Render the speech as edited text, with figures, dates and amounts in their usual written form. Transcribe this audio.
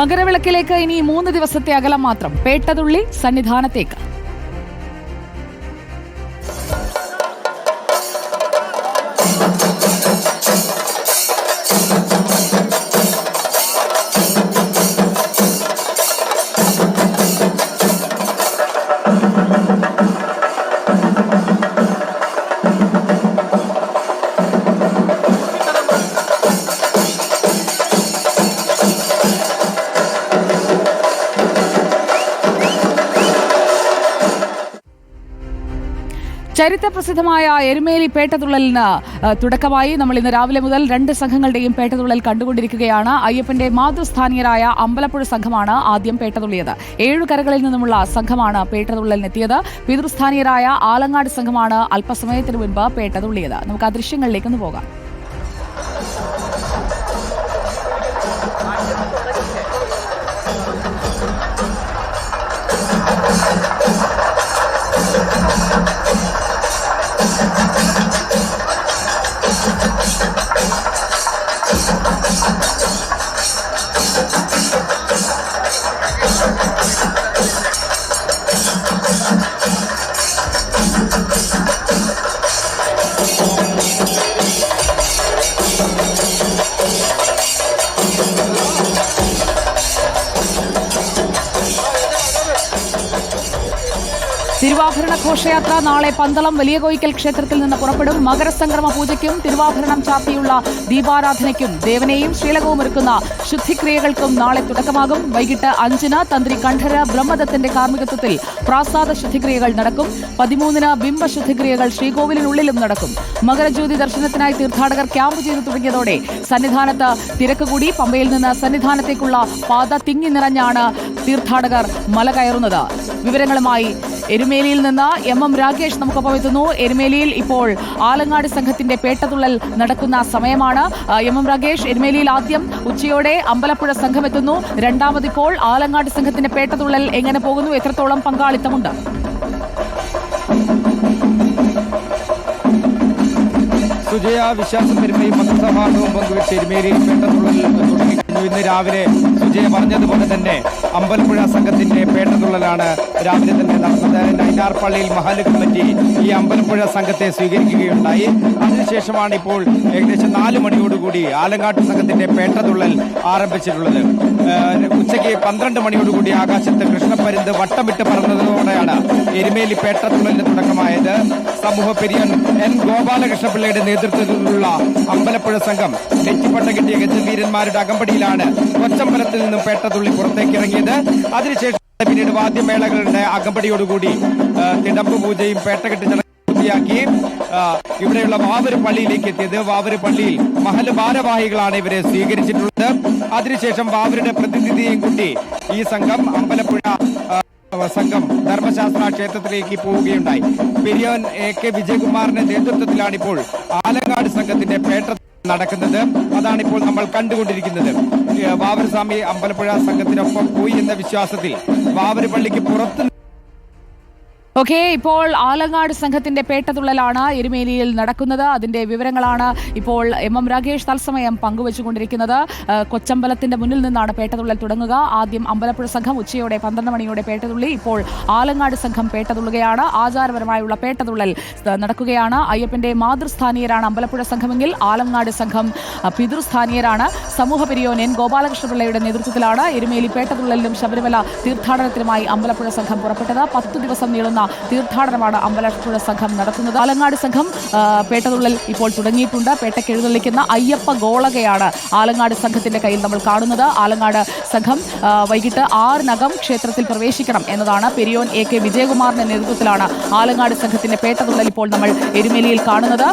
മകരവിളക്കിലേക്ക് ഇനി 3 ദിവസത്തെ അകലം മാത്രം. പേട്ടതുള്ളി സന്നിധാനത്തേക്ക്. ചരിത്രപ്രസിദ്ധമായ എരുമേലി പേട്ടതുള്ളലിന് തുടക്കമായി. നമ്മൾ ഇന്ന് രാവിലെ മുതൽ 2 സംഘങ്ങളുടെയും പേട്ടതുള്ളൽ കണ്ടുകൊണ്ടിരിക്കുകയാണ്. അയ്യപ്പന്റെ മാതൃസ്ഥാനീയരായ അമ്പലപ്പുഴ സംഘമാണ് ആദ്യം പേട്ടതുള്ളിയത്. 7 കരകളിൽ നിന്നുമുള്ള സംഘമാണ് പേട്ടതുള്ളലിനെത്തിയത്. പിതൃസ്ഥാനീയരായ ആലങ്ങാട് സംഘമാണ് അല്പസമയത്തിന് മുൻപ് പേട്ടതുള്ളിയത്. നമുക്ക് ആ ദൃശ്യങ്ങളിലേക്കൊന്ന് പോകാം. തിരുവാഭരണ ഘോഷയാത്ര നാളെ പന്തളം വലിയ കോയിക്കൽ ക്ഷേത്രത്തിൽ നിന്ന് പുറപ്പെടും. മകരസംക്രമ പൂജയ്ക്കും തിരുവാഭരണം ചാർത്തിയുള്ള ദീപാരാധനയ്ക്കും ദേവനെയും ശ്രീലകവും ഒരുക്കുന്ന ശുദ്ധിക്രിയകൾക്കും നാളെ തുടക്കമാകും. വൈകിട്ട് 5-ന് തന്ത്രി കണ്ഠര ബ്രഹ്മദത്തന്റെ കാർമ്മികത്വത്തിൽ പ്രാസാദ ശുദ്ധിക്രിയകൾ നടക്കും. 13-ന് ബിംബ ശുദ്ധിക്രിയകൾ ശ്രീകോവിലിനുള്ളിലും നടക്കും. മകരജ്യോതി ദർശനത്തിനായി തീർത്ഥാടകർ ക്യാമ്പ് ചെയ്തു തുടങ്ങിയതോടെ സന്നിധാനത്ത് തിരക്ക് കൂടി. പമ്പയിൽ നിന്ന് സന്നിധാനത്തേക്കുള്ള പാത തിങ്ങി നിറഞ്ഞാണ് തീർത്ഥാടകർ മല കയറുന്നത്. വിവരങ്ങളുമായി എരുമേലിയിൽ നിന്ന് എം രാകേഷ് നമുക്കൊപ്പം എത്തുന്നു. എരുമേലിയിൽ ഇപ്പോൾ ആലങ്ങാട് സംഘത്തിന്റെ പേട്ടതുള്ളൽ നടക്കുന്ന സമയമാണ്. എം രാകേഷ്, എരുമേലിയിൽ ആദ്യം ഉച്ചയോടെ അമ്പലപ്പുഴ സംഘം എത്തുന്നു. രണ്ടാമതിപ്പോൾ ആലങ്ങാട് സംഘത്തിന്റെ പേട്ടതുള്ളൽ എങ്ങനെ പോകുന്നു? എത്രത്തോളം പങ്കാളിത്തമുണ്ട്? സുജയ, വിശ്വാസം പെരുമയും മതസൗഹാർദ്ദവും പങ്കുവെച്ച് എരുമേലിയിൽ പേട്ടതുള്ളൽ തുടങ്ങിക്കഴിഞ്ഞു. ഇന്ന് രാവിലെ സുജയ പറഞ്ഞതുപോലെ തന്നെ അമ്പലപ്പുഴ സംഘത്തിന്റെ പേട്ടതുള്ളലാണ് രാവിലെ തന്നെ നടന്നത്. നൈനാർപ്പള്ളിയിൽ മഹല്ല് കമ്മിറ്റി ഈ അമ്പലപ്പുഴ സംഘത്തെ സ്വീകരിക്കുകയുണ്ടായി. അതിനുശേഷമാണ് ഇപ്പോൾ ഏകദേശം 4 മണിയോടുകൂടി ആലങ്ങാട്ട് സംഘത്തിന്റെ പേട്ടതുള്ളൽ ആരംഭിച്ചിട്ടുള്ളത്. ഉച്ചയ്ക്ക് 12 മണിയോടുകൂടി ആകാശത്ത് കൃഷ്ണപ്പരുന്ത് വട്ടമിട്ട് പറന്നതോടെയാണ് എരുമേലി പേട്ടതുള്ളലിന് തുടക്കമായത്. സമൂഹ പെരിയൻ എൻ ഗോപാലകൃഷ്ണപിള്ളയുടെ നേതൃത്വത്തിലുള്ള അമ്പലപ്പുഴ സംഘം നെറ്റിപ്പട്ടം കിട്ടിയ ഗജവീരന്മാരുടെ അകമ്പടിയിലാണ് കൊച്ചമ്പലത്തിൽ നിന്നും പേട്ടതുള്ളി പുറത്തേക്ക് ഇറങ്ങിയത്. അതിനുശേഷം പിന്നീട് വാദ്യമേളകളുടെ അകമ്പടിയോടുകൂടി തിടമ്പ് പൂജയും പേട്ടകെട്ടി പൂർത്തിയാക്കി ഇവിടെയുള്ള വാവര് പള്ളിയിലേക്ക് എത്തിയത്. വാവര് പള്ളിയിൽ മഹല്ല് ഭാരവാഹികളാണ് ഇവരെ സ്വീകരിച്ചിട്ടുള്ളത്. അതിനുശേഷം വാവരുടെ പ്രതിനിധിയെയും കൂട്ടി ഈ സംഘം അമ്പലപ്പുഴ സംഘം ധർമ്മശാസ്ത്ര ക്ഷേത്രത്തിലേക്ക് പോവുകയുണ്ടായി. പെരിയോൻ AK വിജയകുമാറിന്റെ നേതൃത്വത്തിലാണ് ഇപ്പോൾ ആലങ്ങാട് സംഘത്തിന്റെ പേട്ട നടക്കുന്നത്. അതാണിപ്പോൾ നമ്മൾ കണ്ടുകൊണ്ടിരിക്കുന്നത്. വാവരസ്വാമി അമ്പലപ്പുഴ സംഘത്തിനൊപ്പം പോയി എന്ന വിശ്വാസത്തിൽ വാവര് പള്ളിക്ക് പുറത്ത് ഇപ്പോൾ ആലങ്ങാട് സംഘത്തിന്റെ പേട്ടതുള്ളലാണ് എരുമേലിയിൽ നടക്കുന്നത്. അതിന്റെ വിവരങ്ങളാണ് ഇപ്പോൾ എം രാകേഷ് തത്സമയം പങ്കുവച്ചുകൊണ്ടിരിക്കുന്നത്. കൊച്ചമ്പലത്തിന്റെ മുന്നിൽ നിന്നാണ് പേട്ടതുള്ളൽ തുടങ്ങുക. ആദ്യം അമ്പലപ്പുഴ സംഘം ഉച്ചയോടെ 12 മണിയോടെ പേട്ടതുള്ളി. ഇപ്പോൾ ആലങ്ങാട് സംഘം പേട്ടതുള്ളുകയാണ്. ആചാരപരമായുള്ള പേട്ടതുള്ളൽ നടക്കുകയാണ്. അയ്യപ്പന്റെ മാതൃസ്ഥാനീയരാണ് അമ്പലപ്പുഴ സംഘമെങ്കിൽ ആലങ്ങാട് സംഘം പിതൃസ്ഥാനീയരാണ്. സമൂഹ പെരിയോൻ എൻ ഗോപാലകൃഷ്ണപിള്ളയുടെ നേതൃത്വത്തിലാണ് എരുമേലി പേട്ടതുള്ളലിലും ശബരിമല തീർത്ഥാടനത്തിനുമായി അമ്പലപ്പുഴ സംഘം പുറപ്പെട്ടത്. 10 ദിവസം നീളുന്ന തീർത്ഥാടനമാണ് അമ്പലപ്പുഴ സംഘം നടത്തുന്നത്. ആലങ്ങാട് സംഘം പേട്ടതുള്ളൽ ഇപ്പോൾ തുടങ്ങിയിട്ടുണ്ട്. പേട്ടയ്ക്ക് എഴുന്നള്ളിക്കുന്ന അയ്യപ്പ ഗോളകയാണ് ആലങ്ങാട് സംഘത്തിന്റെ കയ്യിൽ നമ്മൾ കാണുന്നത്. ആലങ്ങാട് സംഘം വൈകിട്ട് 6-നകം ക്ഷേത്രത്തിൽ പ്രവേശിക്കണം എന്നതാണ്. പെരിയോൻ AK വിജയകുമാറിന്റെ നേതൃത്വത്തിലാണ് ആലങ്ങാട് സംഘത്തിന്റെ പേട്ടതുള്ളൽ ഇപ്പോൾ നമ്മൾ എരുമേലിയിൽ കാണുന്നത്.